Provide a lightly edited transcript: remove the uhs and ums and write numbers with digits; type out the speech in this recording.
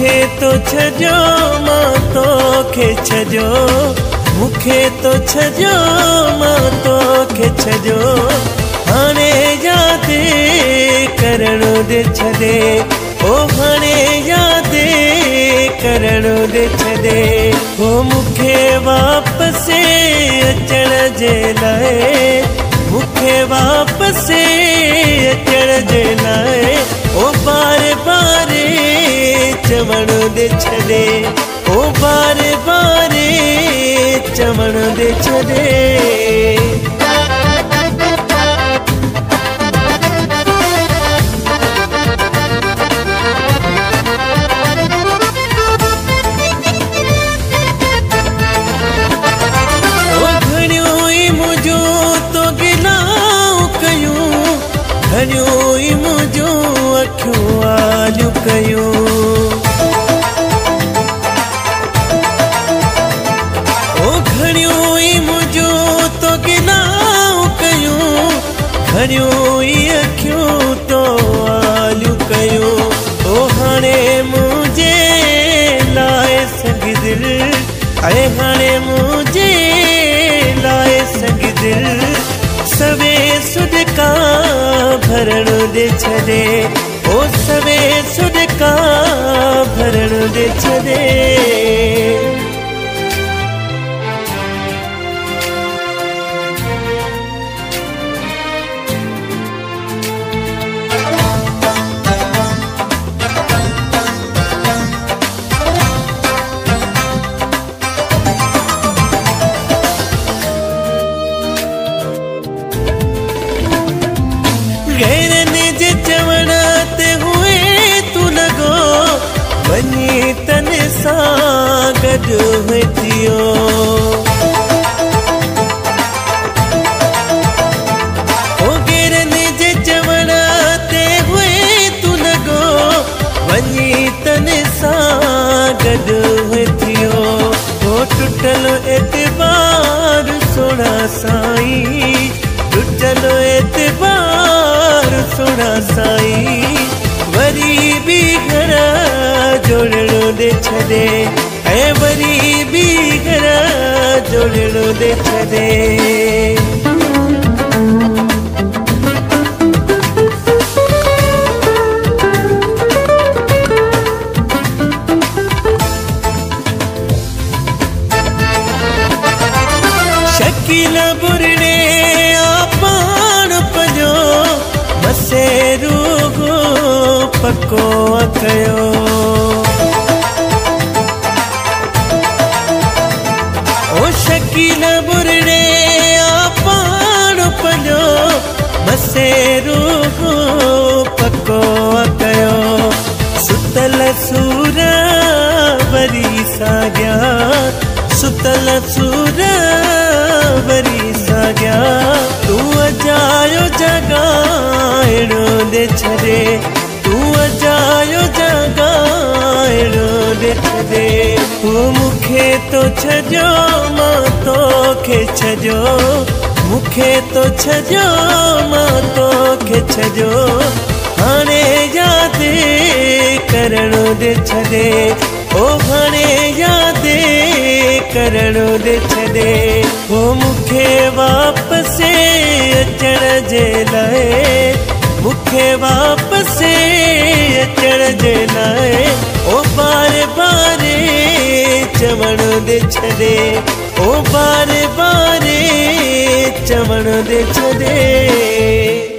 मुखे तो छजो मां तोखे छजो, मुखे तो छजो मां तोखे छजो, हाणे याद करण दे छदे, ओ हाणे याद करण दे छदे। ओ मुखे वापस अचण जे लाए, मुखे वापस अचण जे लाए, ओ बार बार चवण दे छदे, ओ बार बार चवण दे छदे। घणियूं ई मुंहिंजूं अखियूं आलियूं कयूं, ओ घणियूं ई मुंहिंजूं तो गिलाऊं कयूं, घणियूं ई अखियूं तो आलियूं कयूं। ओ हाणे मुंहिंजे लाइ संग दिल, ऐं हाणे मुंहिंजे लाइ संग दिल, सवे सुडका भरण दे छदे, ओ सवे सुडका भरण दे छदे। गैरनि जे चवण ते हुए तू लॻो, वञी तन सां गॾु थियो। ओ गैरनि जे चवण ते हुए तू लॻो, वञी तन सां गॾु थियो। ओ टुटल एतबार सोणा साईं, टुटल एतबार सोणा साईं, वरी भी घर जोड़ण दे छदे, ऐं वरी भी घर जोड़ण दे छदे। शकील बुरड़े मसे रूगो पको कयो, ओ शकील बुरड़े पाण पजो, मसे रूगो पको कयो। सुतल सूर वरी साॻिया, सुतल सूर वरी साॻिया, तू अजायो जगाइण दे छदे, तू अजायो जगाइण दे छदे। ओ मुखे तो छजो मां तोखे छजो, मुखे तो छजो मां तोखे छजो, हाणे याद करण दे छदे, ओ हाणे याद करण दे छदे। ओ मुखे वापस अचण जे लाए, मुखे वापस अचण जे लाए, ओ बार बार चवण दे छदे, ओ बार बार चवण दे छदे।